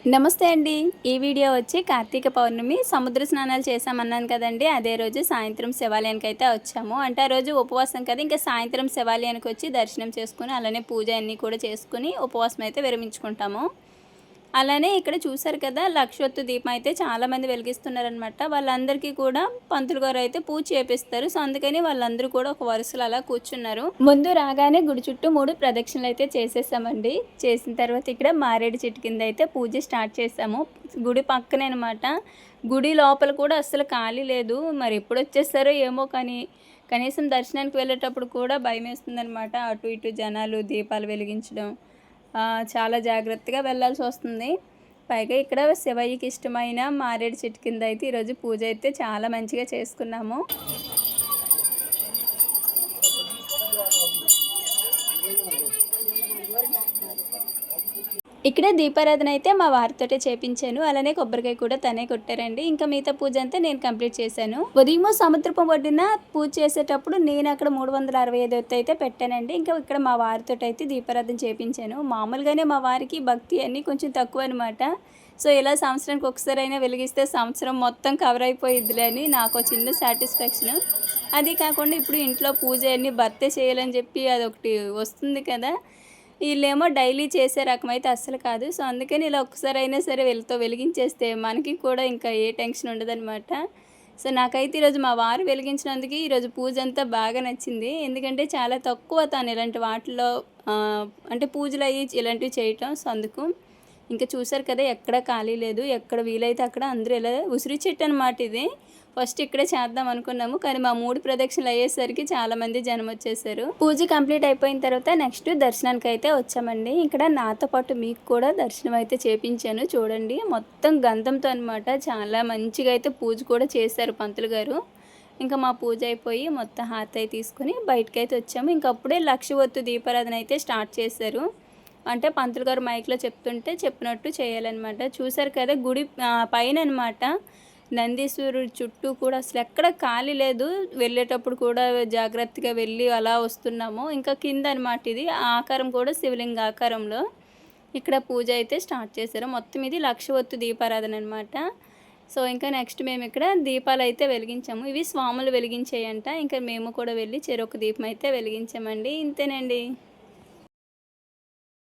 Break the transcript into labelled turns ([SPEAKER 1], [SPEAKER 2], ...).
[SPEAKER 1] నమస్తే అండి. ఈ వీడియో వచ్చి కార్తీక పౌర్ణమి సముద్ర స్నానాలు చేశామన్నాను కదండీ! అదే రోజు సాయంత్రం శివాలయానికైతే వచ్చాము. అంటే ఆ రోజు ఉపవాసం కదా! ఇంకా సాయంత్రం శివాలయానికొచ్చి దర్శనం చేసుకొని, అలానే పూజ అన్నీ కూడా చేసుకొని ఉపవాసం అయితే విరమించుకుంటాము. అలానే ఇక్కడ చూసారు కదా! లక్షొత్తు దీపం అయితే చాలామంది వెలిగిస్తున్నారనమాట. వాళ్ళందరికీ కూడా పంతులు గారైతే పూజ చేపిస్తారు. సో, అందుకని వాళ్ళందరూ కూడా ఒక వరుసలో అలా కూర్చున్నారు. ముందు రాగానే గుడి చుట్టూ 3 ప్రదక్షిణలైతే చేసేసామండి. చేసిన తర్వాత ఇక్కడ మారేడు చెట్టు కింద అయితే పూజ స్టార్ట్ చేసాము. గుడి పక్కనే అనమాట. గుడి లోపల కూడా అస్సలు ఖాళీ లేదు. మరి ఎప్పుడొచ్చేస్తారో ఏమో కానీ, కనీసం దర్శనానికి వెళ్ళేటప్పుడు కూడా భయమేస్తుందనమాట. అటు ఇటు జనాలు దీపాలు వెలిగించడం. చాలా జాగ్రత్తగా వెళ్ళాల్సొస్తుంది. పైగా ఇక్కడ శివయ్యకి ఇష్టమైన మారేడు చెట్టు కింద అయితే ఈరోజు పూజ అయితే చాలా మంచిగా చేసుకున్నాము. ఇక్కడ దీపారాధన అయితే మా వారితోటే చేపించాను. అలానే కొబ్బరికాయ కూడా తనే కొట్టారండి. ఇంకా మిగతా పూజ అంతా నేను కంప్లీట్ చేశాను. ఉదయం సముద్రపు ఒడ్డున పూజ చేసేటప్పుడు నేను అక్కడ 365 ఒత్తు అయితే పెట్టానండి. ఇంకా ఇక్కడ మా వారితోటి అయితే దీపారాధన చేపించాను. మామూలుగానే మా వారికి భక్తి అన్నీ కొంచెం తక్కువ అనమాట. సో, ఇలా సంవత్సరానికి ఒకసారైనా వెలిగిస్తే సంవత్సరం మొత్తం కవర్ అయిపోయిద్దిలే అని నాకు చిన్న సాటిస్ఫాక్షన్. అది కాకుండా ఇప్పుడు ఇంట్లో పూజ అన్నీ భర్తే చేయాలని చెప్పి అదొకటి వస్తుంది కదా! ఈళ్ళేమో డైలీ చేసే రకమైతే అస్సలు కాదు. సో, అందుకని ఇలా ఒక్కసారైనా సరే వెలిగించేస్తే మనకి కూడా ఇంకా ఏ టెన్షన్ ఉండదనమాట. సో, నాకైతే ఈరోజు మా వారు వెలిగించినందుకు ఈరోజు పూజంతా బాగా నచ్చింది. ఎందుకంటే చాలా తక్కువ తను ఇలాంటి వాటిల్లో అంటే పూజలయ్యి ఇలాంటివి చేయటం. సో, అందుకు. ఇంకా చూసారు కదా! ఎక్కడ ఖాళీ లేదు. ఎక్కడ వీలైతే అక్కడ అందరూ ఇలా ఉసిరి చెట్టు అనమాట ఇది. ఫస్ట్ ఇక్కడే చేద్దాం అనుకున్నాము. కానీ మా 3 ప్రదక్షిణలు అయ్యేసరికి చాలామంది జనం వచ్చేసారు. పూజ కంప్లీట్ అయిపోయిన తర్వాత నెక్స్ట్ దర్శనానికైతే వచ్చామండి. ఇక్కడ నాతో పాటు మీకు కూడా దర్శనం అయితే చేపించాను. చూడండి మొత్తం గంధంతో అనమాట. చాలా మంచిగా అయితే పూజ కూడా చేశారు పంతులు గారు. ఇంకా మా పూజ అయిపోయి మొత్తం హారతి తీసుకొని బయటకైతే వచ్చాము. ఇంకప్పుడే లక్ష ఒత్తు దీపారాధన అయితే స్టార్ట్ చేశారు. అంటే పంతులు గారు మైక్‌లో చెప్తుంటే చెప్పినట్టు చేయాలనమాట. చూసారు కదా! గుడి పైన అనమాట. నందీశ్వరుడి చుట్టూ కూడా అసలెక్కడ ఖాళీ లేదు. వెళ్ళేటప్పుడు కూడా జాగ్రత్తగా వెళ్ళి అలా వస్తున్నాము. ఇంకా కింద అనమాట ఇది. ఆ ఆకారం కూడా శివలింగ ఆకారంలో. ఇక్కడ పూజ అయితే స్టార్ట్ చేశారు. మొత్తం ఇది లక్ష ఒత్తు దీపారాధన అనమాట. సో, ఇంకా నెక్స్ట్ మేమిక్కడ దీపాలైతే వెలిగించాము. ఇవి స్వాములు వెలిగించేయంట. ఇంకా మేము కూడా వెళ్ళి చెరొక దీపం అయితే వెలిగించామండి. ఇంతేనండి.